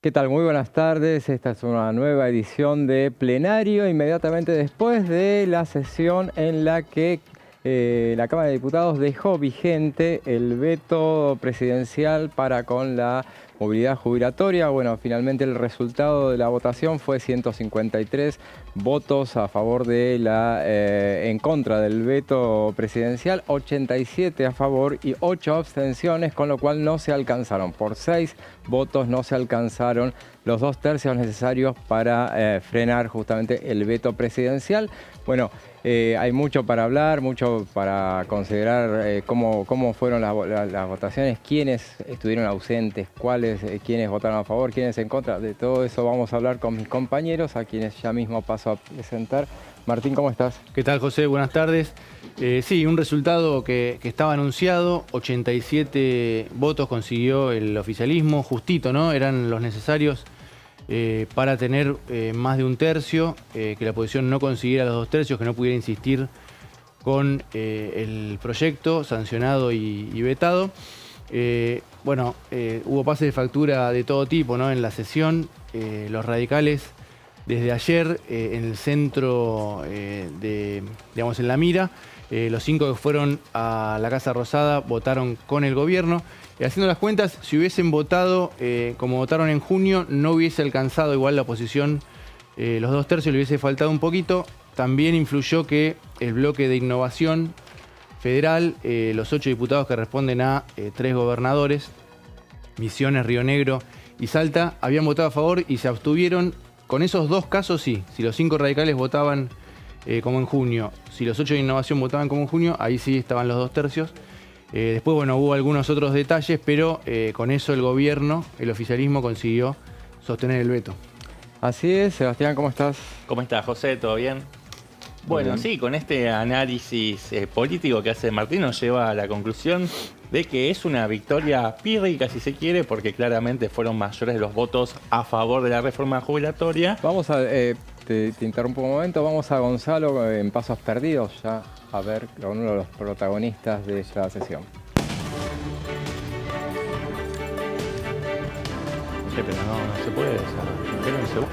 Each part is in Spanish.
¿Qué tal? Muy buenas tardes. Esta es una nueva edición de Plenario, inmediatamente después de la sesión en la que la Cámara de Diputados dejó vigente el veto presidencial para con la movilidad jubilatoria. Bueno, finalmente el resultado de la votación fue 153 votos a favor de en contra del veto presidencial, 87 a favor y 8 abstenciones, con lo cual no se alcanzaron. Por 6 votos no se alcanzaron los 2/3 necesarios para frenar justamente el veto presidencial. Bueno, hay mucho para hablar, mucho para considerar cómo fueron las votaciones, quiénes estuvieron ausentes, quiénes votaron a favor, quiénes en contra. De todo eso vamos a hablar con mis compañeros, a quienes ya mismo paso a presentar. Martín, ¿cómo estás? ¿Qué tal, José? Buenas tardes. Sí, un resultado que estaba anunciado, 87 votos consiguió el oficialismo, justito, ¿no? Eran los necesarios para tener más de un tercio, que la oposición no consiguiera los 2/3, que no pudiera insistir con el proyecto sancionado y vetado. Hubo pases de factura de todo tipo, ¿no? En la sesión, los radicales desde ayer en el centro, digamos en la mira, los 5 que fueron a la Casa Rosada votaron con el gobierno. Haciendo las cuentas, si hubiesen votado como votaron en junio, no hubiese alcanzado igual la oposición los 2/3, le hubiese faltado un poquito. También influyó que el bloque de Innovación Federal, los 8 diputados que responden a 3 gobernadores, Misiones, Río Negro y Salta, habían votado a favor y se abstuvieron. Con esos 2 casos sí, si los 5 radicales votaban como en junio, si los 8 de Innovación votaban como en junio, ahí sí estaban los 2/3. Después, bueno, hubo algunos otros detalles, pero con eso el gobierno, el oficialismo, consiguió sostener el veto. Así es. Sebastián, ¿cómo estás? ¿Cómo estás, José? ¿Todo bien? Bueno, sí, con este análisis político que hace Martín nos lleva a la conclusión de que es una victoria pírrica, si se quiere, porque claramente fueron mayores los votos a favor de la reforma jubilatoria. Vamos a... te interrumpo un momento. Vamos a Gonzalo en Pasos Perdidos ya a ver a uno de los protagonistas de esta sesión. Sí, pero no se puede. Espera un segundo.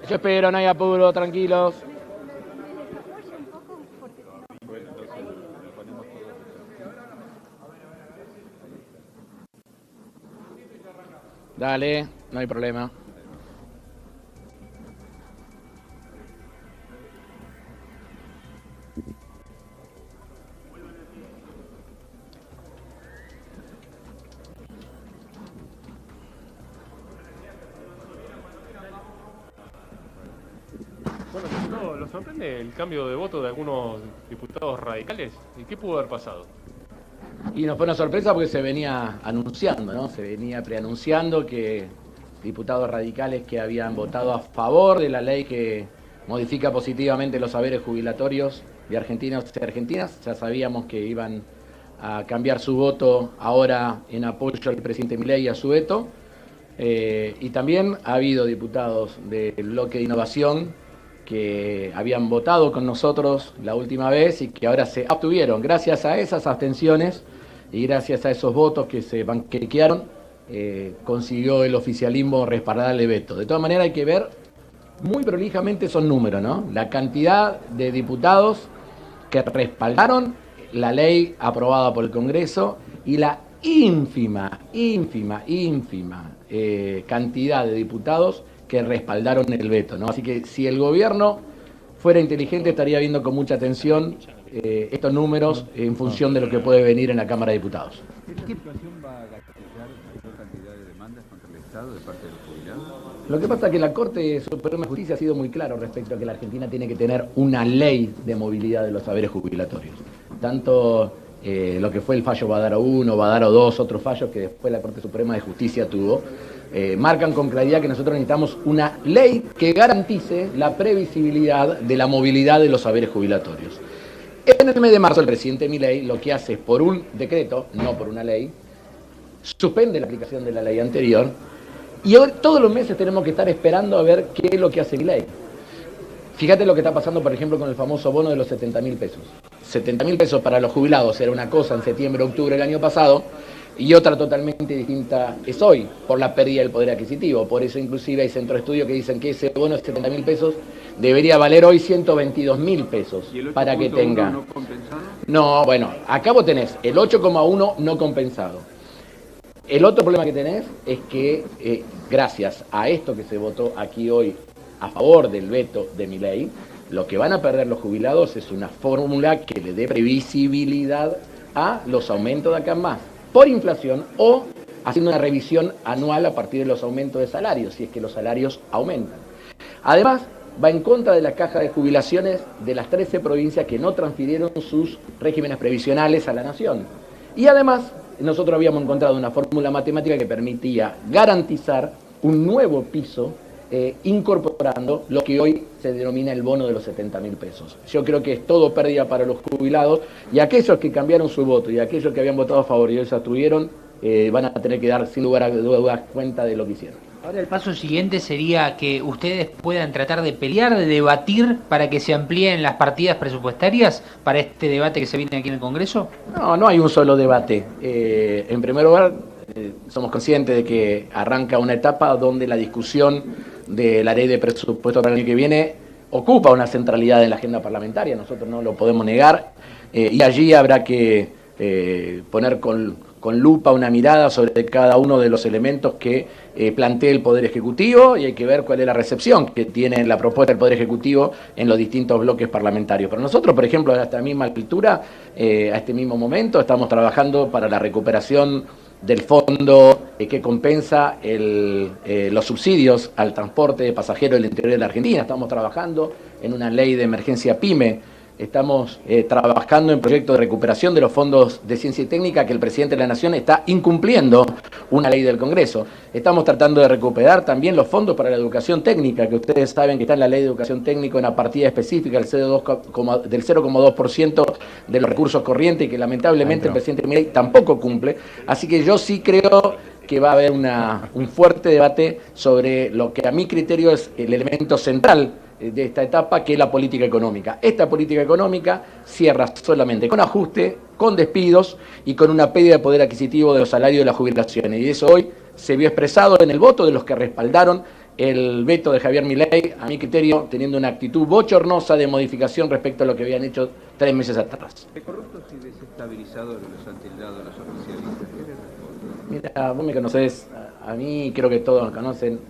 Yo espero, no hay apuro, tranquilos. Dale, no hay problema. Bueno, diputado, ¿lo sorprende el cambio de voto de algunos diputados radicales? ¿Y qué pudo haber pasado? Y nos fue una sorpresa porque se venía anunciando, ¿no? Se venía preanunciando que diputados radicales que habían votado a favor de la ley que modifica positivamente los saberes jubilatorios de argentinos y argentinas, ya sabíamos que iban a cambiar su voto ahora en apoyo al presidente Milei y a su veto. Y también ha habido diputados del bloque de Innovación que habían votado con nosotros la última vez y que ahora se abstuvieron. Gracias a esas abstenciones y gracias a esos votos que se banquetearon, consiguió el oficialismo respaldar el veto. De todas maneras hay que ver muy prolijamente esos números, ¿no? La cantidad de diputados que respaldaron la ley aprobada por el Congreso y la ínfima cantidad de diputados que respaldaron el veto, ¿no? Así que si el gobierno fuera inteligente estaría viendo con mucha atención estos números en función de lo que puede venir en la Cámara de Diputados. ¿Qué situación va a garantizar mayor cantidad de demandas contra el Estado de parte de los jubilados? Lo que pasa es que la Corte Suprema de Justicia ha sido muy claro respecto a que la Argentina tiene que tener una ley de movilidad de los saberes jubilatorios. Tanto lo que fue el fallo Badaro 1, Badaro 2, otros fallos que después la Corte Suprema de Justicia tuvo, marcan con claridad que nosotros necesitamos una ley que garantice la previsibilidad de la movilidad de los saberes jubilatorios. En el mes de marzo el presidente Milei lo que hace es, por un decreto, no por una ley, suspende la aplicación de la ley anterior y hoy todos los meses tenemos que estar esperando a ver qué es lo que hace Milei. Fíjate lo que está pasando, por ejemplo, con el famoso bono de los 70.000 pesos. 70.000 pesos para los jubilados era una cosa en septiembre, octubre del año pasado, y otra totalmente distinta es hoy, por la pérdida del poder adquisitivo. Por eso inclusive hay centros de estudio que dicen que ese bono de 70.000 pesos debería valer hoy 122.000 pesos para que tenga... ¿No compensado? No, bueno, acá vos tenés el 8,1 no compensado. El otro problema que tenés es que gracias a esto que se votó aquí hoy a favor del veto de Milei, lo que van a perder los jubilados es una fórmula que le dé previsibilidad a los aumentos de acá en más, por inflación o haciendo una revisión anual a partir de los aumentos de salarios, si es que los salarios aumentan. Además, va en contra de la caja de jubilaciones de las 13 provincias que no transfirieron sus regímenes previsionales a la nación. Y además, nosotros habíamos encontrado una fórmula matemática que permitía garantizar un nuevo piso incorporando lo que hoy se denomina el bono de los 70.000 pesos. Yo creo que es todo pérdida para los jubilados, y aquellos que cambiaron su voto y aquellos que habían votado a favor y hoy se abstuvieron van a tener que dar sin lugar a dudas cuenta de lo que hicieron. Ahora el paso siguiente sería que ustedes puedan tratar de pelear, de debatir para que se amplíen las partidas presupuestarias para este debate que se viene aquí en el Congreso. No hay un solo debate. En primer lugar, somos conscientes de que arranca una etapa donde la discusión de la ley de presupuesto para el año que viene ocupa una centralidad en la agenda parlamentaria, nosotros no lo podemos negar, y allí habrá que poner con lupa una mirada sobre cada uno de los elementos que plantee el Poder Ejecutivo, y hay que ver cuál es la recepción que tiene la propuesta del Poder Ejecutivo en los distintos bloques parlamentarios. Pero nosotros, por ejemplo, a esta misma altura, a este mismo momento, estamos trabajando para la recuperación del fondo que compensa los subsidios al transporte de pasajeros del interior de la Argentina. Estamos trabajando en una ley de emergencia PYME. Estamos trabajando en proyectos de recuperación de los fondos de ciencia y técnica que el presidente de la Nación está incumpliendo una ley del Congreso. Estamos tratando de recuperar también los fondos para la educación técnica, que ustedes saben que está en la ley de educación técnica en una partida específica del 0,2% de los recursos corrientes y que lamentablemente el presidente Milei tampoco cumple. Así que yo sí creo que va a haber un fuerte debate sobre lo que a mi criterio es el elemento central de esta etapa, que es la política económica. Esta política económica cierra solamente con ajuste, con despidos y con una pérdida de poder adquisitivo de los salarios de las jubilaciones. Y eso hoy se vio expresado en el voto de los que respaldaron el veto de Javier Milei, a mi criterio, teniendo una actitud bochornosa de modificación respecto a lo que habían hecho 3 meses atrás. ¿De corruptos y desestabilizadores los han tildado los oficialistas? ¿Qué les responde? Mira, vos me conocés, a mí creo que todos me conocen.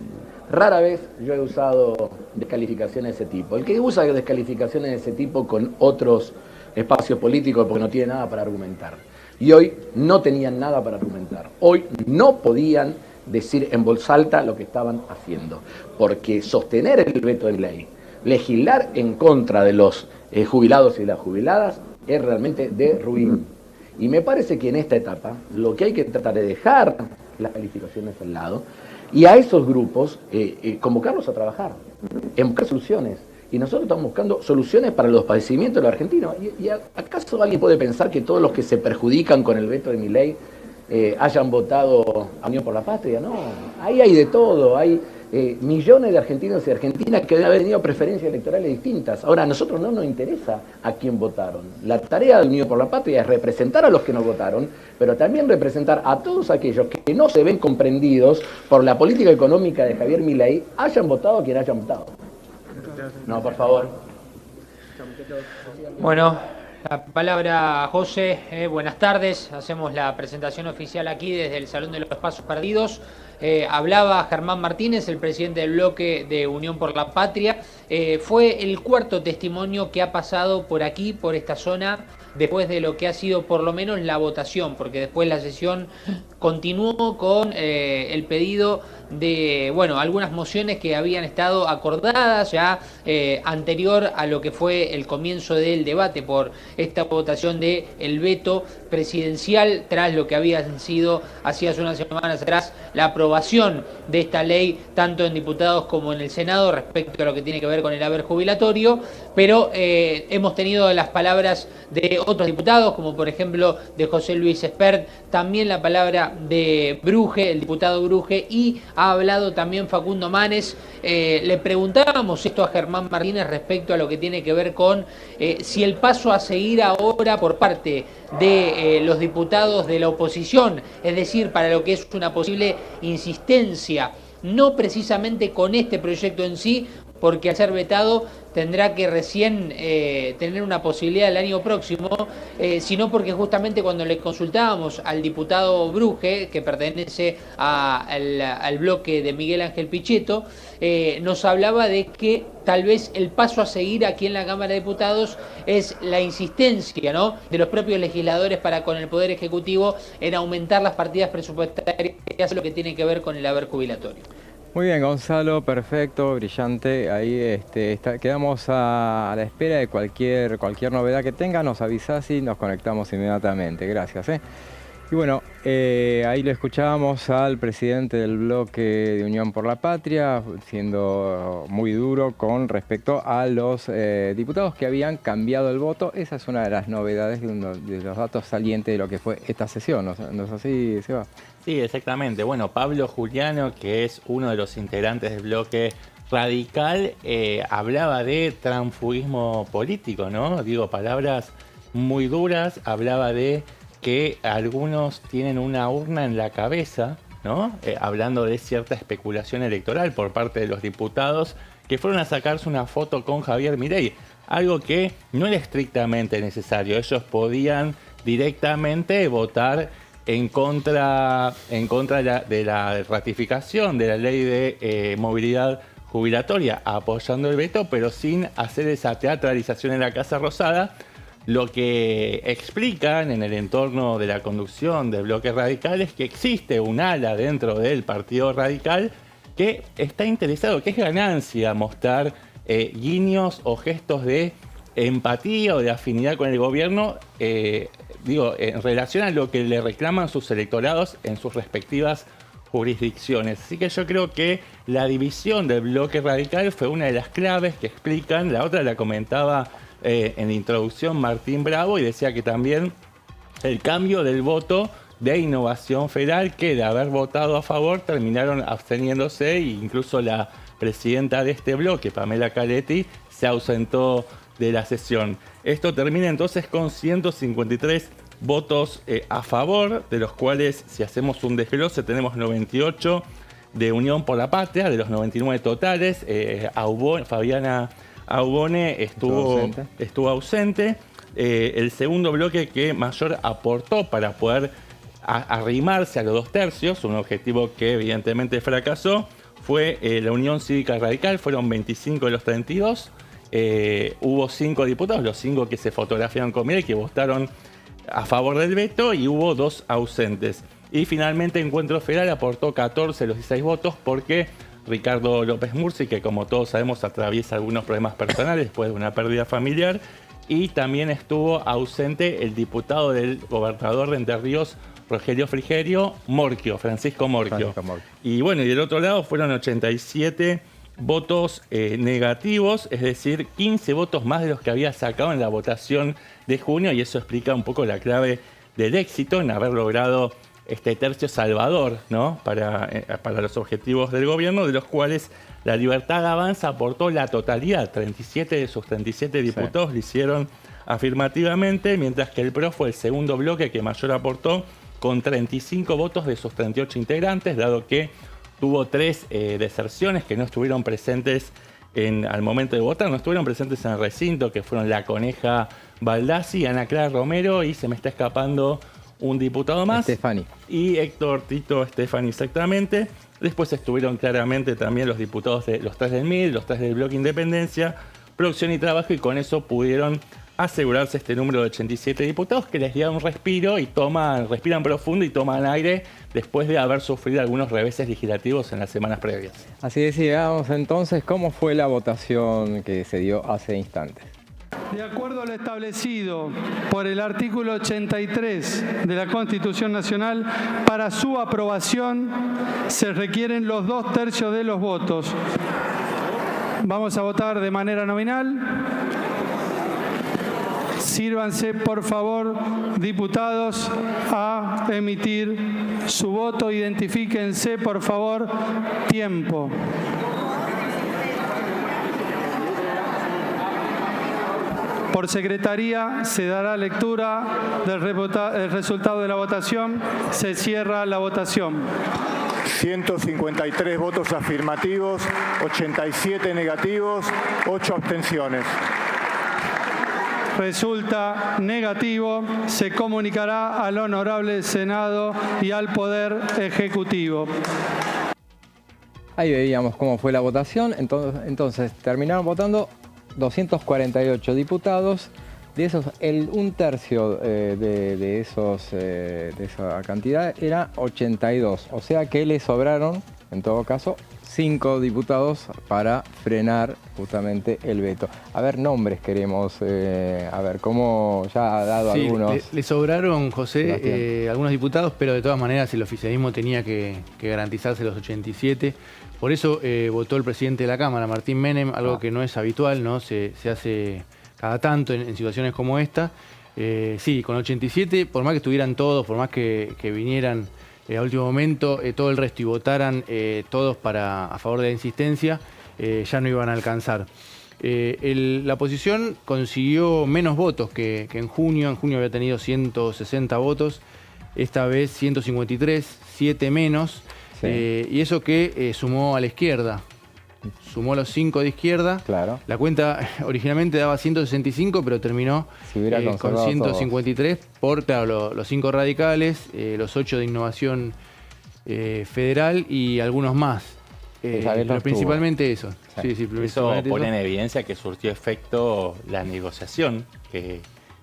Rara vez yo he usado descalificaciones de ese tipo. El que usa descalificaciones de ese tipo con otros espacios políticos porque no tiene nada para argumentar. Y hoy no tenían nada para argumentar. Hoy no podían decir en voz alta lo que estaban haciendo. Porque sostener el veto de ley, legislar en contra de los jubilados y las jubiladas es realmente de ruin. Y me parece que en esta etapa lo que hay que tratar de dejar las calificaciones al lado y a esos grupos convocarlos a trabajar, en buscar soluciones. Y nosotros estamos buscando soluciones para los padecimientos de los argentinos. ¿Y acaso alguien puede pensar que todos los que se perjudican con el veto de Milei hayan votado a Unión por la Patria? No, ahí hay de todo, hay millones de argentinos y argentinas que deben haber tenido preferencias electorales distintas. Ahora, a nosotros no nos interesa a quién votaron. La tarea de Unión por la Patria es representar a los que nos votaron, pero también representar a todos aquellos que no se ven comprendidos por la política económica de Javier Milei, hayan votado a quien hayan votado. No, por favor. Bueno, la palabra a José. Buenas tardes. Hacemos la presentación oficial aquí desde el Salón de los Pasos Perdidos. Hablaba Germán Martínez, el presidente del bloque de Unión por la Patria. Fue el cuarto testimonio que ha pasado por aquí, por esta zona, después de lo que ha sido por lo menos la votación, porque después la sesión continuó con el pedido de, bueno, algunas mociones que habían estado acordadas ya anterior a lo que fue el comienzo del debate por esta votación de el veto presidencial tras lo que había sido hacía unas semanas atrás la aprobación de esta ley tanto en diputados como en el Senado respecto a lo que tiene que ver con el haber jubilatorio. pero hemos tenido las palabras de otros diputados, como por ejemplo de José Luis Espert, también la palabra de Bruje, el diputado Bruje, y ha hablado también Facundo Manes. Le preguntábamos esto a Germán Martínez respecto a lo que tiene que ver con si el paso a seguir ahora por parte de los diputados de la oposición, es decir, para lo que es una posible insistencia, no precisamente con este proyecto en sí, porque al ser vetado tendrá que recién tener una posibilidad el año próximo, sino porque justamente cuando le consultábamos al diputado Bruje, que pertenece al bloque de Miguel Ángel Pichetto, nos hablaba de que tal vez el paso a seguir aquí en la Cámara de Diputados es la insistencia, ¿no?, de los propios legisladores para con el Poder Ejecutivo en aumentar las partidas presupuestarias, lo que tiene que ver con el haber jubilatorio. Muy bien, Gonzalo, perfecto, brillante. Ahí quedamos a la espera de cualquier novedad que tenga, nos avisás y nos conectamos inmediatamente. Gracias. Y bueno, ahí lo escuchábamos al presidente del bloque de Unión por la Patria, siendo muy duro con respecto a los diputados que habían cambiado el voto. Esa es una de las novedades, de los datos salientes de lo que fue esta sesión. ¿No es así, Seba? Sí, exactamente. Bueno, Pablo Juliano, que es uno de los integrantes del bloque radical, hablaba de transfugismo político, ¿no? Digo, palabras muy duras. Hablaba de que algunos tienen una urna en la cabeza, ¿no? Hablando de cierta especulación electoral por parte de los diputados que fueron a sacarse una foto con Javier Milei. Algo que no era estrictamente necesario. Ellos podían directamente votar en contra de la ratificación de la ley de movilidad jubilatoria, apoyando el veto, pero sin hacer esa teatralización en la Casa Rosada, lo que explican en el entorno de la conducción del bloque radical es que existe un ala dentro del Partido Radical que está interesado, que es ganancia mostrar guiños o gestos de empatía o de afinidad con el gobierno, en relación a lo que le reclaman sus electorados en sus respectivas jurisdicciones. Así que yo creo que la división del bloque radical fue una de las claves que explican. La otra la comentaba en la introducción Martín Bravo, y decía que también el cambio del voto de Innovación Federal, que de haber votado a favor terminaron absteniéndose, e incluso la presidenta de este bloque, Pamela Caletti, se ausentó de la sesión. Esto termina entonces con 153 votos a favor, de los cuales, si hacemos un desglose, tenemos 98 de Unión por la Patria, de los 99 totales. Fabiana Aubone estuvo ausente. El segundo bloque que mayor aportó para poder arrimarse a los 2 tercios, un objetivo que evidentemente fracasó, fue la Unión Cívica Radical. Fueron 25 de los 32. Hubo 5 diputados, los 5 que se fotografiaron con Milei, que votaron a favor del veto, y hubo 2 ausentes. Y finalmente Encuentro Federal aportó 14 de los 16 votos porque Ricardo López Mursi, que como todos sabemos atraviesa algunos problemas personales después de una pérdida familiar, y también estuvo ausente el diputado del gobernador de Entre Ríos, Rogelio Frigerio, Francisco Morquio. Y bueno, y del otro lado fueron 87 votos negativos, es decir, 15 votos más de los que había sacado en la votación de junio, y eso explica un poco la clave del éxito en haber logrado este tercio salvador, ¿no?, para los objetivos del gobierno, de los cuales la Libertad Avanza aportó la totalidad. 37 de sus 37 diputados lo hicieron afirmativamente, mientras que el PRO fue el segundo bloque que mayor aportó, con 35 votos de sus 38 integrantes, dado que tuvo 3 deserciones que no estuvieron presentes al momento de votar, no estuvieron presentes en el recinto, que fueron la Coneja Baldassi, Ana Clara Romero, y se me está escapando un diputado más. Stefani. Y Héctor Tito Stefani, exactamente. Después estuvieron claramente también los diputados de los 3 del MID, los 3 del Bloque Independencia, Producción y Trabajo, y con eso pudieron asegurarse este número de 87 diputados, que les dieron un respiro y respiran profundo y toman aire después de haber sufrido algunos reveses legislativos en las semanas previas. Así decíamos entonces cómo fue la votación que se dio hace instantes. De acuerdo a lo establecido por el artículo 83 de la Constitución Nacional, para su aprobación se requieren los 2 tercios de los votos. Vamos a votar de manera nominal. Sírvanse, por favor, diputados, a emitir su voto. Identifíquense, por favor. Tiempo. Por secretaría se dará lectura del resultado de la votación. Se cierra la votación. 153 votos afirmativos, 87 negativos, 8 abstenciones. Resulta negativo. Se comunicará al Honorable Senado y al Poder Ejecutivo. Ahí veíamos cómo fue la votación. Entonces terminaron votando 248 diputados. De esos, un tercio de esa cantidad era 82. O sea que le sobraron, en todo caso, 5 diputados para frenar justamente el veto. A ver, nombres queremos, a ver, cómo ya ha dado algunos. Le sobraron, José, algunos diputados, pero de todas maneras el oficialismo tenía que garantizarse los 87. Por eso votó el presidente de la Cámara, Martín Menem, algo que no es habitual, ¿no? Se hace cada tanto en situaciones como esta. Sí, con 87, por más que estuvieran todos, por más que vinieran a último momento, todo el resto y votaran todos a favor de la insistencia, ya no iban a alcanzar. La oposición consiguió menos votos que en junio. En junio había tenido 160 votos, esta vez 153, 7 menos. Sí. Y eso que sumó a la izquierda. Sumó los 5 de izquierda. Claro. La cuenta originalmente daba 165, pero terminó con 153 por, claro, los 5 radicales, los 8 de Innovación Federal y algunos más. Pero principalmente eso. Sí, eso pone en evidencia que surtió efecto la negociación,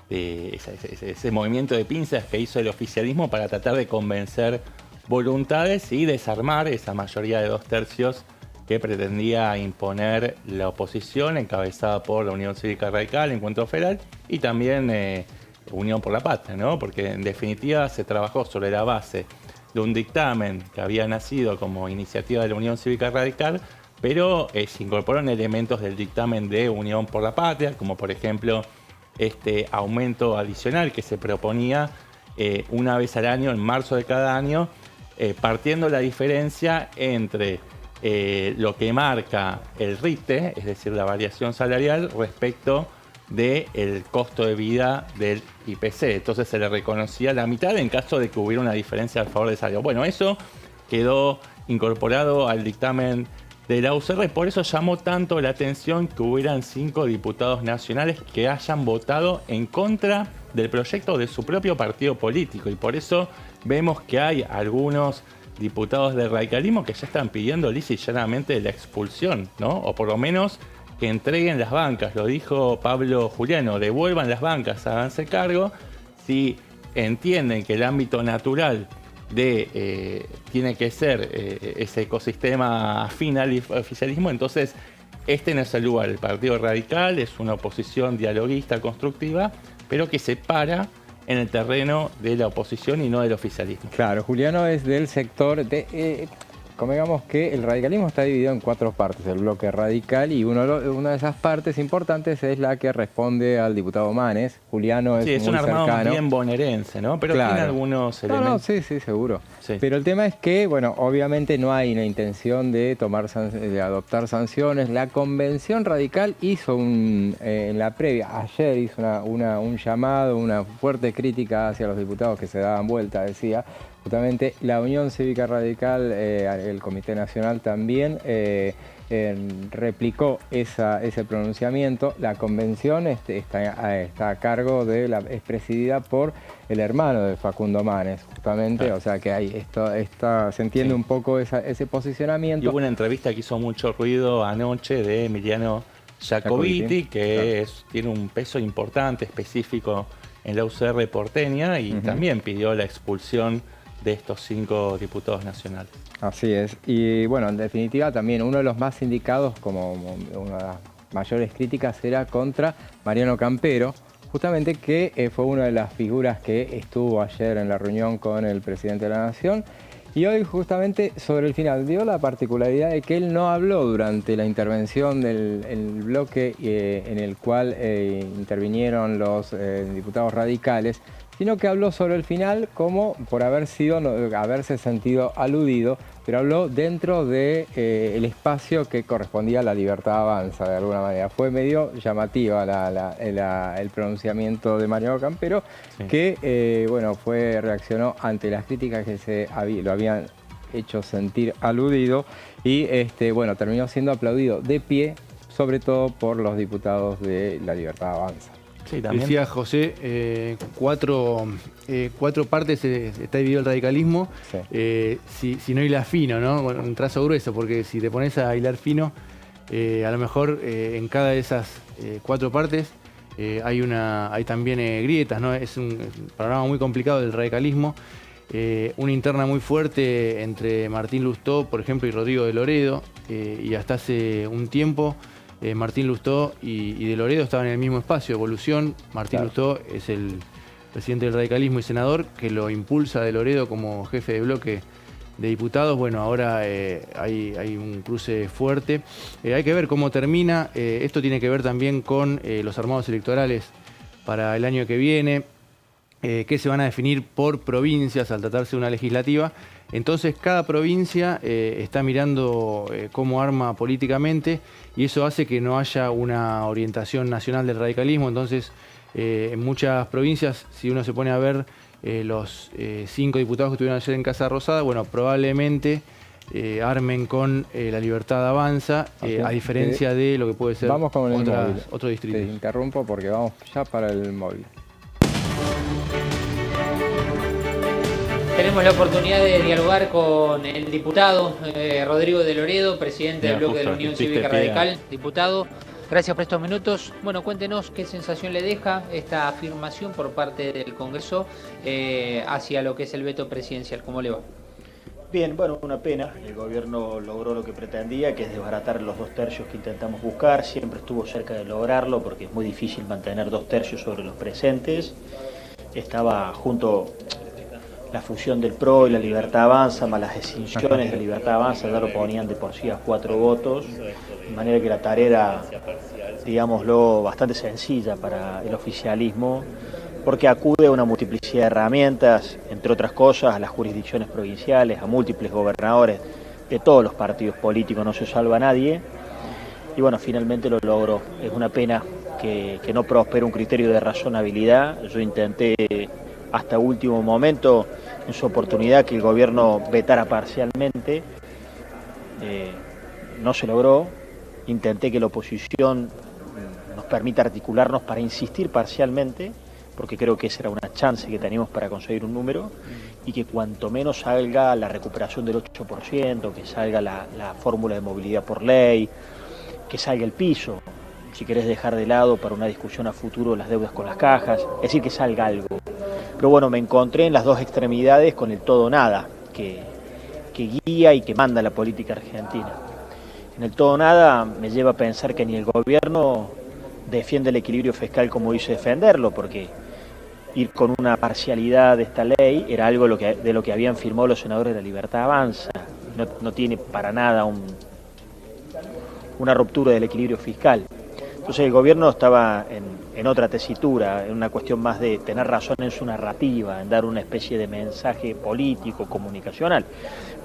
ese movimiento de pinzas que hizo el oficialismo para tratar de convencer voluntades y desarmar esa mayoría de 2/3 que pretendía imponer la oposición, encabezada por la Unión Cívica Radical, Encuentro Federal, y también Unión por la Patria, ¿no? Porque en definitiva se trabajó sobre la base de un dictamen que había nacido como iniciativa de la Unión Cívica Radical, pero se incorporaron elementos del dictamen de Unión por la Patria, como por ejemplo este aumento adicional que se proponía una vez al año, en marzo de cada año, partiendo la diferencia entre lo que marca el RITE, es decir, la variación salarial, respecto del costo de vida del IPC. Entonces se le reconocía la mitad en caso de que hubiera una diferencia a favor del salario. Bueno, eso quedó incorporado al dictamen de la UCR, por eso llamó tanto la atención que hubieran 5 diputados nacionales que hayan votado en contra del proyecto de su propio partido político, y por eso vemos que hay algunos diputados del radicalismo que ya están pidiendo lisa y llanamente la expulsión, ¿no? O por lo menos que entreguen las bancas. Lo dijo Pablo Juliano, devuelvan las bancas, háganse cargo. Si entienden que el ámbito natural tiene que ser ese ecosistema afín al oficialismo, entonces este no es el lugar. El Partido Radical es una oposición dialoguista, constructiva, pero que se para en el terreno de la oposición y no del oficialismo. Claro, Juliano es del sector de... Convengamos que el radicalismo está dividido en 4 partes, el bloque radical, y una de esas partes importantes es la que responde al diputado Manes. Juliano es muy cercano. Sí, es un armado bien bonaerense, ¿no? Pero claro, tiene algunos elementos. No, sí, seguro. Sí. Pero el tema es que, bueno, obviamente no hay una intención de adoptar sanciones. La Convención Radical hizo en la previa, ayer hizo un llamado, una fuerte crítica hacia los diputados que se daban vuelta, decía. Justamente la Unión Cívica Radical, el Comité Nacional también replicó ese pronunciamiento. La convención está a cargo es presidida por el hermano de Facundo Manes, justamente, o sea que ahí se entiende un poco ese posicionamiento. Y hubo una entrevista que hizo mucho ruido anoche de Emiliano Jacobiti, que tiene un peso importante, específico en la UCR porteña, y también pidió la expulsión de estos 5 diputados nacionales. Así es. Y bueno, en definitiva también uno de los más indicados, como una de las mayores críticas, era contra Mariano Campero, justamente que fue una de las figuras que estuvo ayer en la reunión con el presidente de la Nación Y hoy justamente sobre el final dio la particularidad de que él no habló durante la intervención del bloque en el cual intervinieron los diputados radicales, sino que habló sobre el final como por haberse sentido aludido, pero habló dentro de el espacio que correspondía a La Libertad Avanza, de alguna manera. Fue medio llamativa el pronunciamiento de Mariano Campero, sí, que reaccionó ante las críticas que lo habían hecho sentir aludido y terminó siendo aplaudido de pie, sobre todo por los diputados de La Libertad Avanza. Sí, decía José, cuatro partes está dividido el radicalismo, sí. Si no hilas fino, ¿no? Bueno, un trazo grueso, porque si te pones a hilar fino, a lo mejor en cada de esas 4 partes hay también grietas, ¿no? Es un panorama muy complicado del radicalismo, una interna muy fuerte entre Martín Lustó, por ejemplo, y Rodrigo de Loredo, y hasta hace un tiempo Martín Lustó y de Loredo estaban en el mismo espacio, Evolución. Martín Lustó es el presidente del radicalismo y senador, que lo impulsa de Loredo como jefe de bloque de diputados. Bueno, ahora hay un cruce fuerte. Hay que ver cómo termina. Esto tiene que ver también con los armados electorales para el año que viene, que se van a definir por provincias al tratarse de una legislativa. Entonces cada provincia está mirando cómo arma políticamente y eso hace que no haya una orientación nacional del radicalismo. Entonces en muchas provincias, si uno se pone a ver los 5 diputados que estuvieron ayer en Casa Rosada, bueno, probablemente armen con La Libertad Avanza, a diferencia de lo que puede ser otro distrito. Te interrumpo porque vamos ya para el móvil. Tenemos la oportunidad de dialogar con el diputado Rodrigo de Loredo, presidente del bloque de la Unión Cívica Radical. Diputado, gracias por estos minutos. Bueno, cuéntenos qué sensación le deja esta afirmación por parte del Congreso hacia lo que es el veto presidencial. ¿Cómo le va? Bien, bueno, una pena. El gobierno logró lo que pretendía, que es desbaratar los 2 tercios que intentamos buscar. Siempre estuvo cerca de lograrlo porque es muy difícil mantener 2 tercios sobre los presentes. Estaba junto la fusión del PRO y La Libertad Avanza, más las extinciones de La Libertad Avanza, ya lo ponían de por sí a 4 votos, de manera que la tarea era, digámoslo, bastante sencilla para el oficialismo, porque acude a una multiplicidad de herramientas, entre otras cosas, a las jurisdicciones provinciales, a múltiples gobernadores de todos los partidos políticos, no se salva a nadie, y bueno, finalmente lo logró. Es una pena que no prospere un criterio de razonabilidad. Yo intenté hasta último momento, en su oportunidad, que el gobierno vetara parcialmente, no se logró. Intenté que la oposición nos permita articularnos para insistir parcialmente, porque creo que esa era una chance que teníamos para conseguir un número, y que cuanto menos salga la recuperación del 8%, que salga la fórmula de movilidad por ley, que salga el piso, si querés dejar de lado para una discusión a futuro las deudas con las cajas, es decir, que salga algo. Pero bueno, me encontré en las 2 extremidades con el todo nada, que guía y que manda la política argentina. En el todo nada me lleva a pensar que ni el gobierno defiende el equilibrio fiscal como dice defenderlo, porque ir con una parcialidad de esta ley era algo de lo que habían firmado los senadores de La Libertad Avanza. No tiene para nada una ruptura del equilibrio fiscal. Entonces el gobierno estaba en otra tesitura, en una cuestión más de tener razón en su narrativa, en dar una especie de mensaje político, comunicacional.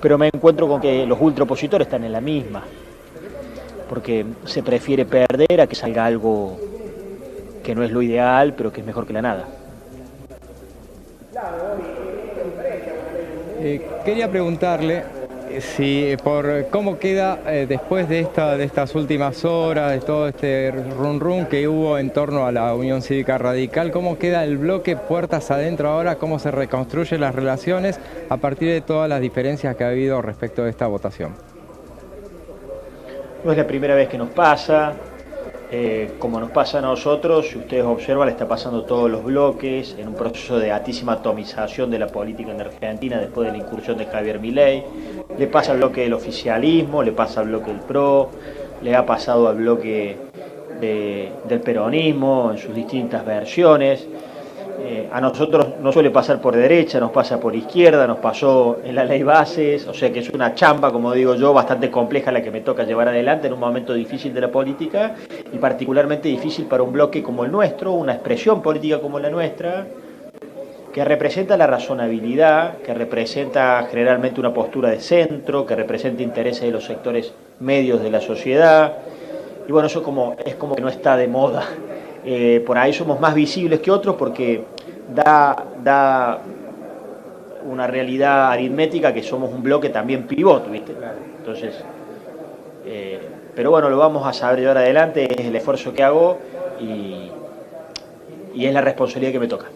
Pero me encuentro con que los ultraopositores están en la misma, porque se prefiere perder a que salga algo que no es lo ideal, pero que es mejor que la nada. Quería preguntarle por cómo queda después de estas últimas horas, de todo este run run que hubo en torno a la Unión Cívica Radical, cómo queda el bloque puertas adentro ahora, cómo se reconstruyen las relaciones a partir de todas las diferencias que ha habido respecto de esta votación. No es la primera vez que nos pasa, como nos pasa a nosotros, si ustedes observan, le está pasando a todos los bloques en un proceso de altísima atomización de la política en Argentina después de la incursión de Javier Milei. Le pasa al bloque del oficialismo, le pasa al bloque del PRO, le ha pasado al bloque del peronismo en sus distintas versiones. A nosotros nos suele pasar por derecha, nos pasa por izquierda, nos pasó en la ley bases, o sea que es una chamba, como digo yo, bastante compleja la que me toca llevar adelante en un momento difícil de la política y particularmente difícil para un bloque como el nuestro, una expresión política como la nuestra, que representa la razonabilidad, que representa generalmente una postura de centro, que representa intereses de los sectores medios de la sociedad, y bueno, eso es como que no está de moda. Por ahí somos más visibles que otros porque da una realidad aritmética que somos un bloque también pivot, ¿viste? Entonces, pero bueno, lo vamos a saber llevar adelante, es el esfuerzo que hago y es la responsabilidad que me toca.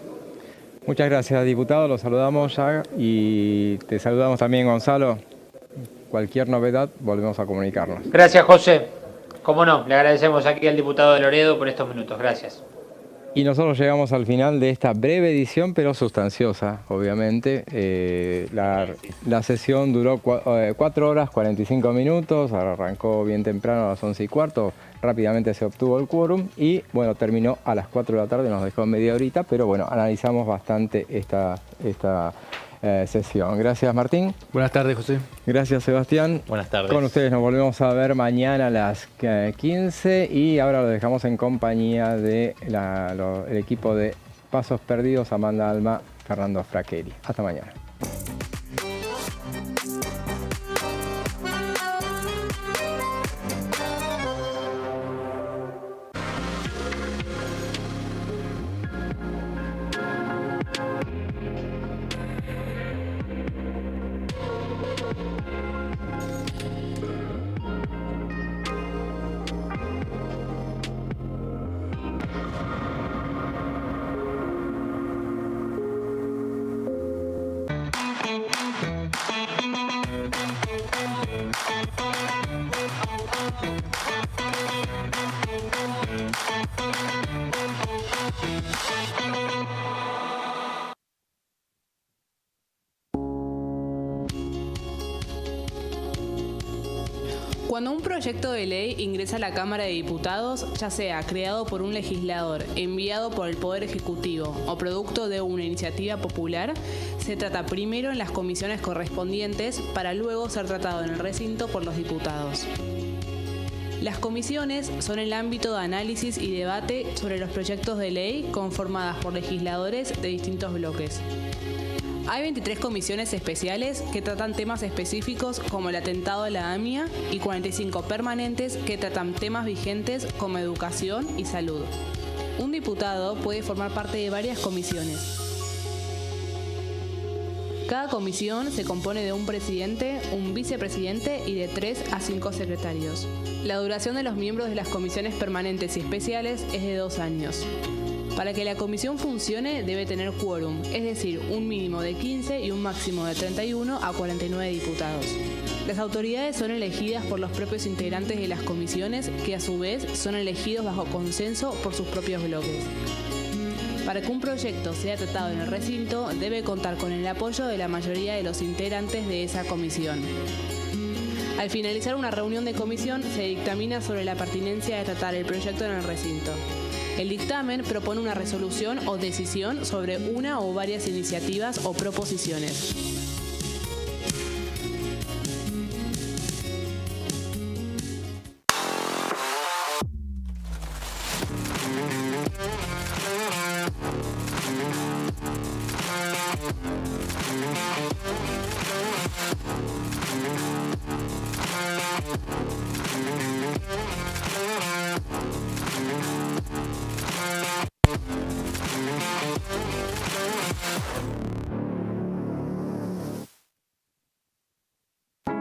Muchas gracias, diputado, lo saludamos ya y te saludamos también, Gonzalo. Cualquier novedad, volvemos a comunicarnos. Gracias, José. Cómo no, le agradecemos aquí al diputado de Loredo por estos minutos. Gracias. Y nosotros llegamos al final de esta breve edición, pero sustanciosa, obviamente. La sesión duró 4 horas 45 minutos, arrancó bien temprano a las 11:15, rápidamente se obtuvo el quórum y bueno, terminó a las 4 de la tarde, nos dejó media horita, pero bueno, analizamos bastante esta sesión. Gracias, Martín. Buenas tardes, José. Gracias, Sebastián. Buenas tardes. Con ustedes nos volvemos a ver mañana a las 15 y ahora lo dejamos en compañía de el equipo de Pasos Perdidos, Amanda Alma, Fernando Fraqueri. Hasta mañana. Cuando un proyecto de ley ingresa a la Cámara de Diputados, ya sea creado por un legislador, enviado por el Poder Ejecutivo o producto de una iniciativa popular, se trata primero en las comisiones correspondientes para luego ser tratado en el recinto por los diputados. Las comisiones son el ámbito de análisis y debate sobre los proyectos de ley conformadas por legisladores de distintos bloques. Hay 23 comisiones especiales que tratan temas específicos como el atentado de la AMIA y 45 permanentes que tratan temas vigentes como educación y salud. Un diputado puede formar parte de varias comisiones. Cada comisión se compone de un presidente, un vicepresidente y de 3 a 5 secretarios. La duración de los miembros de las comisiones permanentes y especiales es de 2 años. Para que la comisión funcione debe tener quórum, es decir, un mínimo de 15 y un máximo de 31 a 49 diputados. Las autoridades son elegidas por los propios integrantes de las comisiones, que a su vez son elegidos bajo consenso por sus propios bloques. Para que un proyecto sea tratado en el recinto, debe contar con el apoyo de la mayoría de los integrantes de esa comisión. Al finalizar una reunión de comisión, se dictamina sobre la pertinencia de tratar el proyecto en el recinto. El dictamen propone una resolución o decisión sobre una o varias iniciativas o proposiciones.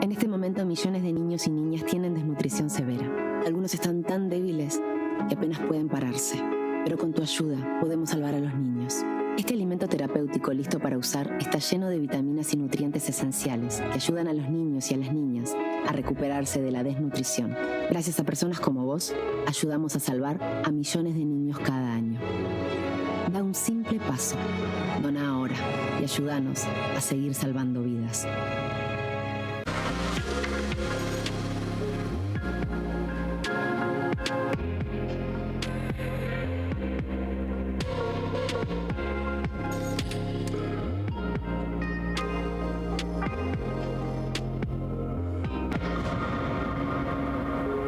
En este momento, millones de niños y niñas tienen desnutrición severa. Algunos están tan débiles que apenas pueden pararse. Pero con tu ayuda podemos salvar a los niños. Este alimento terapéutico listo para usar está lleno de vitaminas y nutrientes esenciales que ayudan a los niños y a las niñas a recuperarse de la desnutrición. Gracias a personas como vos, ayudamos a salvar a millones de niños cada año. Da un simple paso. Dona ahora y ayúdanos a seguir salvando vidas.